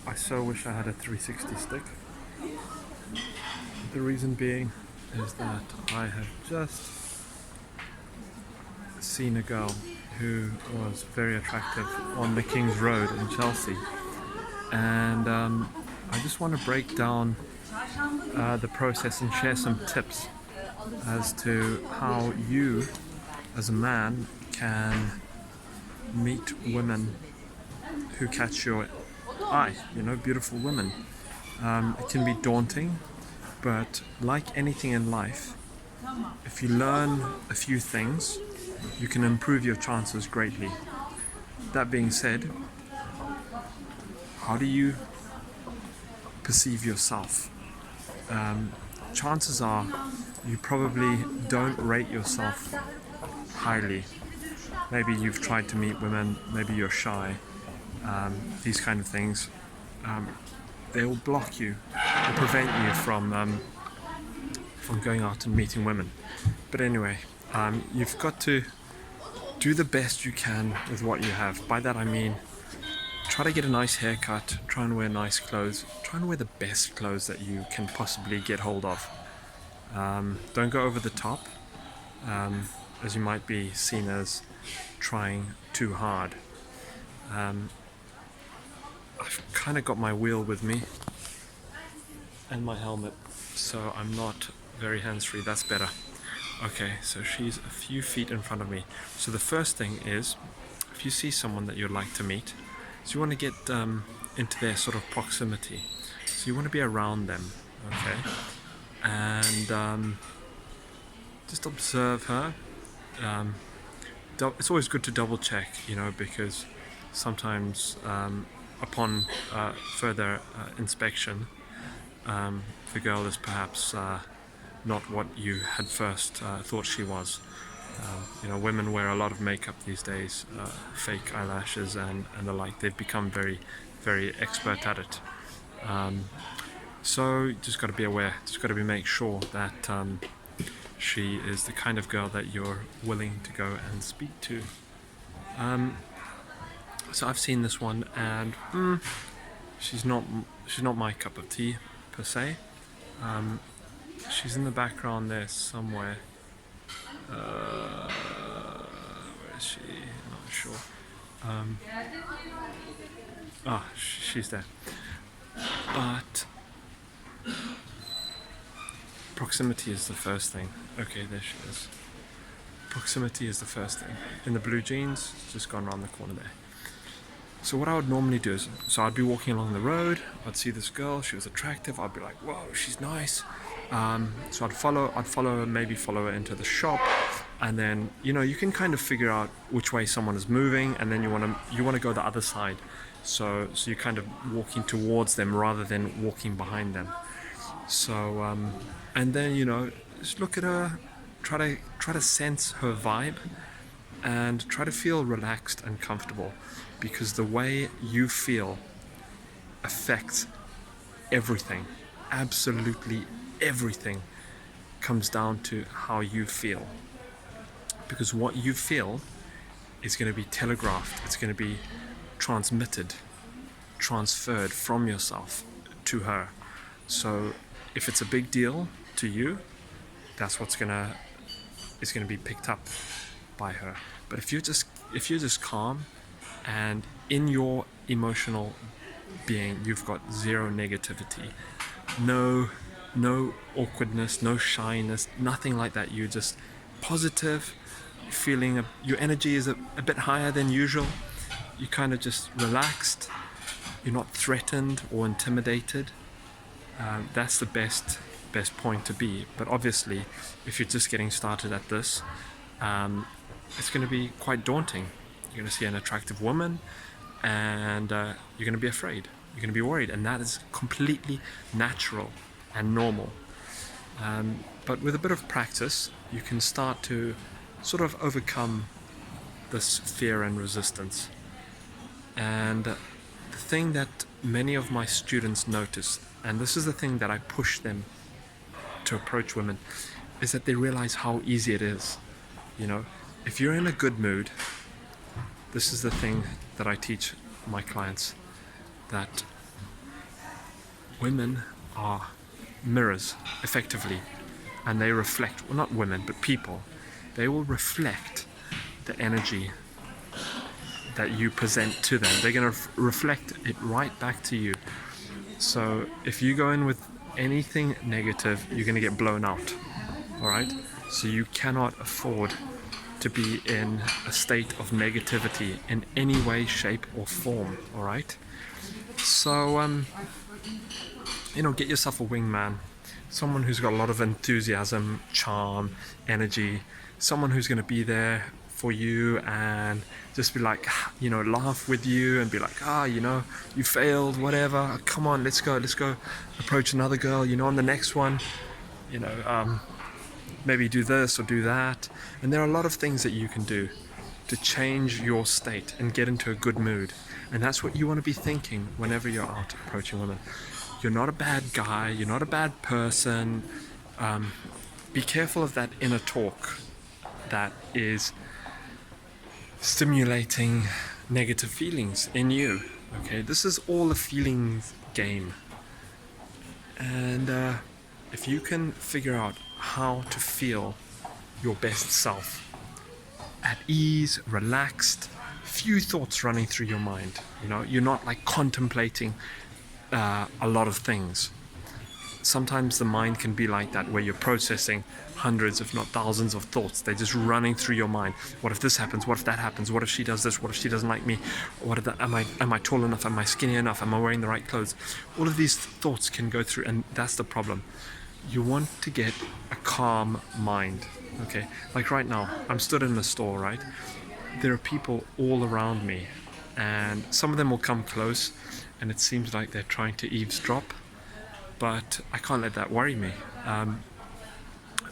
I so wish I had a 360 stick. The reason being is that I have just seen a girl who was very attractive on the King's Road in Chelsea, and I just want to break down the process and share some tips as to how you, as a man, can meet women who catch your eye, beautiful women. It can be daunting, but like anything in life, if you learn a few things, you can improve your chances greatly. That being said, how do you perceive yourself? Chances are you probably don't rate yourself highly. Maybe you've tried to meet women, maybe you're shy, these kind of things. They will block you or prevent you from going out and meeting women. But anyway, you've got to do the best you can with what you have. By that I mean, try to get a nice haircut, try and wear nice clothes, try and wear the best clothes that you can possibly get hold of. Don't go over the top, as you might be seen as trying too hard. I've kind of got my wheel with me and my helmet, so I'm not very hands-free. That's better. Okay, so she's a few feet in front of me. So the first thing is, if you see someone that you'd like to meet, so you want to get into their sort of proximity. So you want to be around them, okay? And just observe her. It's always good to double check, because sometimes upon further inspection, the girl is perhaps not what you had first thought she was. Women wear a lot of makeup these days, fake eyelashes and the like. They've become very, very expert at it. So you just got to be aware. Just got to make sure that she is the kind of girl that you're willing to go and speak to. So I've seen this one, and she's not my cup of tea per se. She's in the background there somewhere. Where is she? Not sure. She's there. But proximity is the first thing. Okay, there she is. Proximity is the first thing. In the blue jeans, just gone around the corner there. So what I would normally do is, I'd be walking along the road, I'd see this girl, she was attractive, I'd be like, whoa, she's nice. So I'd follow her, maybe follow her into the shop, and then, you can kind of figure out which way someone is moving, and then you want to go the other side. So you're kind of walking towards them rather than walking behind them. So, and then, just look at her, try to sense her vibe, and try to feel relaxed and comfortable, because the way you feel affects everything. Absolutely everything comes down to how you feel, because what you feel is going to be telegraphed, it's going to be transmitted, transferred from yourself to her. So if it's a big deal to you, that's what's going to be picked up by her. But if you're just calm, and in your emotional being you've got zero negativity, no awkwardness, no shyness, nothing like that, you're just positive, feeling your energy is a bit higher than usual, you're kind of just relaxed, you're not threatened or intimidated, that's the best point to be. But obviously, if you're just getting started at this, it's going to be quite daunting. You're going to see an attractive woman, and you're going to be afraid. You're going to be worried, and that is completely natural and normal. But with a bit of practice, you can start to sort of overcome this fear and resistance. And the thing that many of my students notice, and this is the thing that I push them to approach women, is that they realize how easy it is. If you're in a good mood, this is the thing that I teach my clients that women are mirrors, effectively, and they reflect, well, not women, but people, they will reflect the energy that you present to them. They're going to reflect it right back to you. So if you go in with anything negative, you're going to get blown out. All right? So you cannot afford to be in a state of negativity in any way, shape, or form. All right? So, get yourself a wingman. Someone who's got a lot of enthusiasm, charm, energy. Someone who's going to be there for you and just be like, laugh with you and be like, you failed, whatever. Come on, let's go approach another girl, on the next one, maybe do this or do that. And there are a lot of things that you can do to change your state and get into a good mood. And that's what you want to be thinking whenever you're out approaching women. You're not a bad guy, you're not a bad person. Be careful of that inner talk that is stimulating negative feelings in you. Okay, this is all a feelings game. And if you can figure out how to feel your best self, at ease, relaxed, few thoughts running through your mind, you're not like contemplating a lot of things. Sometimes the mind can be like that, where you're processing hundreds, if not thousands of thoughts. They're just running through your mind. What if this happens? What if that happens? What if she does this? What if she doesn't like me? Am I tall enough? Am I skinny enough? Am I wearing the right clothes? All of these thoughts can go through, and that's the problem. You want to get a calm mind. Okay, like right now, I'm stood in the store, right? There are people all around me, and some of them will come close, and it seems like they're trying to eavesdrop. But I can't let that worry me.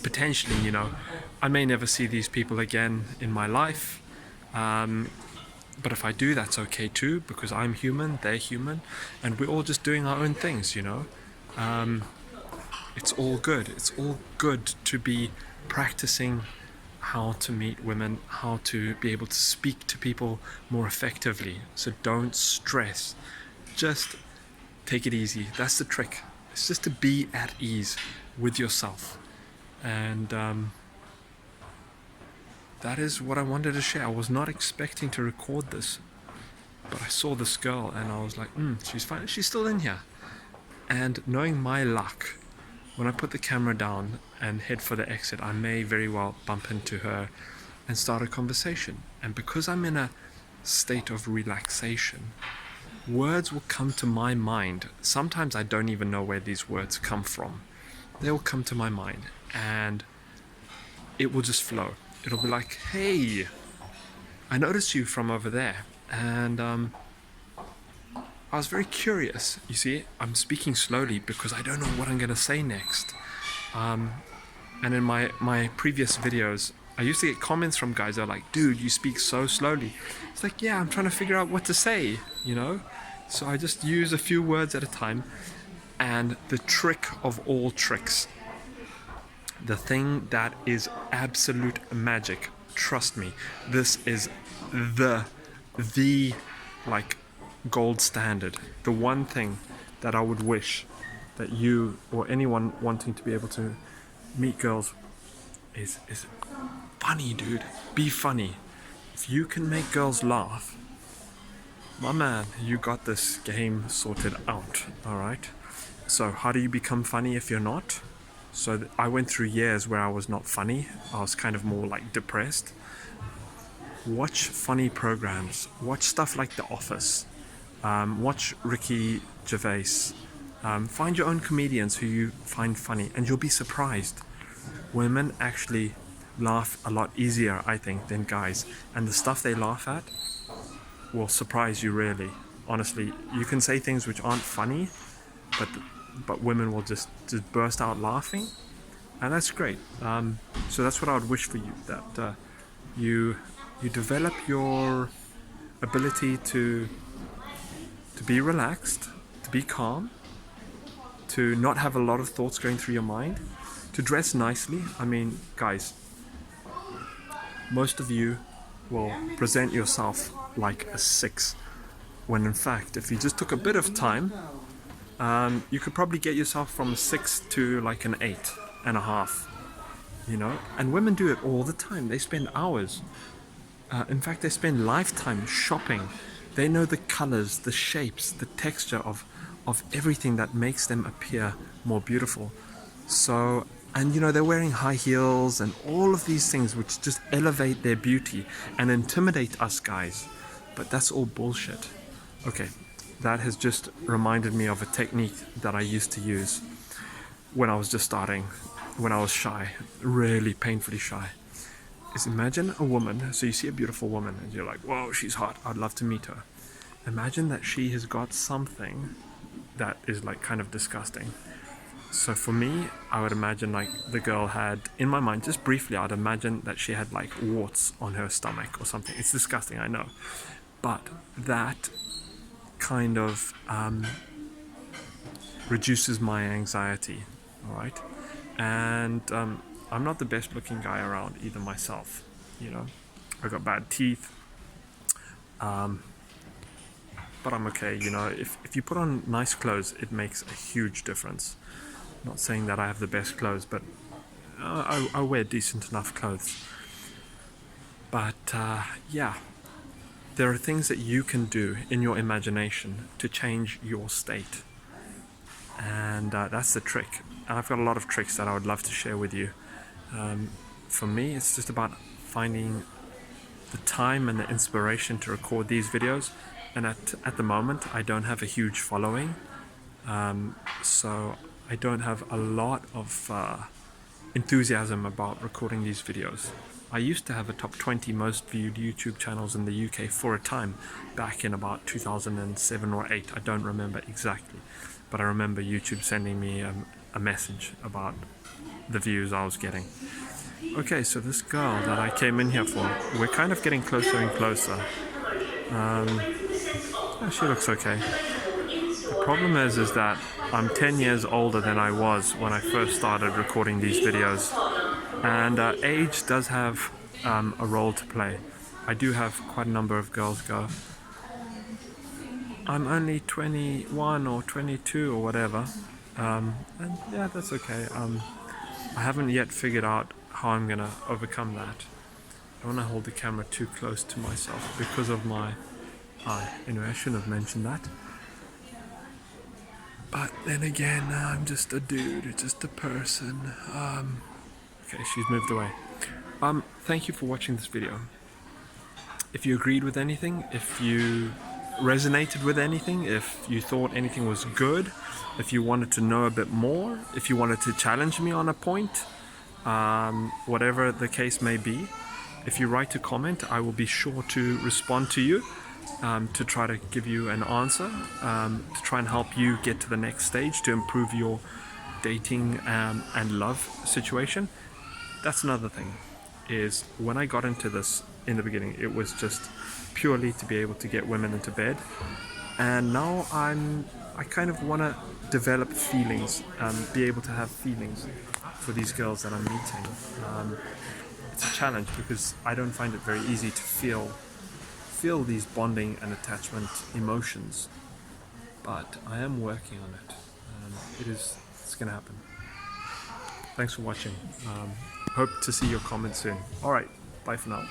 Potentially, I may never see these people again in my life. But if I do, that's okay too, because I'm human, they're human, and we're all just doing our own things, It's all good. It's all good to be practicing how to meet women, how to be able to speak to people more effectively. So don't stress. Just take it easy. That's the trick. It's just to be at ease with yourself. And that is what I wanted to share. I was not expecting to record this, but I saw this girl and I was like, she's fine. She's still in here. And knowing my luck, when I put the camera down and head for the exit, I may very well bump into her and start a conversation. And because I'm in a state of relaxation, words will come to my mind. Sometimes I don't even know where these words come from. They will come to my mind and it will just flow. It'll be like, hey, I noticed you from over there. And I was very curious. You see, I'm speaking slowly because I don't know what I'm going to say next. And in my previous videos, I used to get comments from guys that are like, dude, you speak so slowly. It's like, yeah, I'm trying to figure out what to say, So I just use a few words at a time. And the trick of all tricks, the thing that is absolute magic, trust me, this is the like gold standard. The one thing that I would wish that you or anyone wanting to be able to meet girls is funny, dude. Be funny. If you can make girls laugh, my man, you got this game sorted out. All right. So how do you become funny if you're not? So I went through years where I was not funny. I was kind of more like depressed. Watch funny programs. Watch stuff like The Office. Watch Ricky Gervais. Find your own comedians who you find funny, and you'll be surprised. Women actually laugh a lot easier, I think, than guys. And the stuff they laugh at will surprise you, really. Honestly, you can say things which aren't funny, but women will just burst out laughing, and that's great. So that's what I would wish for you, that you develop your ability to be relaxed, to be calm, to not have a lot of thoughts going through your mind, to dress nicely. I mean, guys, most of you will present yourself like a 6. when in fact, if you just took a bit of time, you could probably get yourself from a 6 to like an 8.5, you know. And women do it all the time. They spend hours. In fact, they spend lifetime shopping. They know the colors, the shapes, the texture of everything that makes them appear more beautiful. So, and you know, they're wearing high heels and all of these things which just elevate their beauty and intimidate us guys. But that's all bullshit. Okay, that has just reminded me of a technique that I used to use when I was just starting, when I was shy, really painfully shy. Is imagine a woman, so you see a beautiful woman and you're like, whoa, she's hot, I'd love to meet her. Imagine that she has got something that is like kind of disgusting. So for me, I would imagine like the girl had, in my mind, just briefly, I'd imagine that she had like warts on her stomach or something. It's disgusting, I know. But that kind of reduces my anxiety, all right? And I'm not the best looking guy around either myself, you know. I got bad teeth, but I'm okay, you know. If you put on nice clothes, it makes a huge difference. I'm not saying that I have the best clothes, but I wear decent enough clothes. But yeah, there are things that you can do in your imagination to change your state. And that's the trick. And I've got a lot of tricks that I would love to share with you. For me, it's just about finding the time and the inspiration to record these videos. And at the moment, I don't have a huge following. So I don't have a lot of enthusiasm about recording these videos. I used to have a top 20 most viewed YouTube channels in the UK for a time, back in about 2007 or 8. I don't remember exactly, but I remember YouTube sending me a message about the views I was getting. Okay, so this girl that I came in here for, we're kind of getting closer and closer. Oh, she looks okay. The problem is that I'm 10 years older than I was when I first started recording these videos. And age does have a role to play. I do have quite a number of girls go, I'm only 21 or 22 or whatever. And yeah, that's okay. I haven't yet figured out how I'm gonna overcome that. I don't want to hold the camera too close to myself because of my eye. Anyway, I shouldn't have mentioned that. But then again, I'm just a dude, just a person. Okay, she's moved away. Thank you for watching this video. If you agreed with anything, if you resonated with anything, if you thought anything was good, if you wanted to know a bit more, if you wanted to challenge me on a point, whatever the case may be, if you write a comment, I will be sure to respond to you, to try to give you an answer, to try and help you get to the next stage, to improve your dating and love situation. That's another thing, is when I got into this in the beginning, it was just purely to be able to get women into bed. And now I kind of want to develop feelings, be able to have feelings for these girls that I'm meeting. It's a challenge because I don't find it very easy to feel these bonding and attachment emotions, but I am working on it. It's gonna happen. Thanks for watching. Hope to see your comments soon. Alright, bye for now.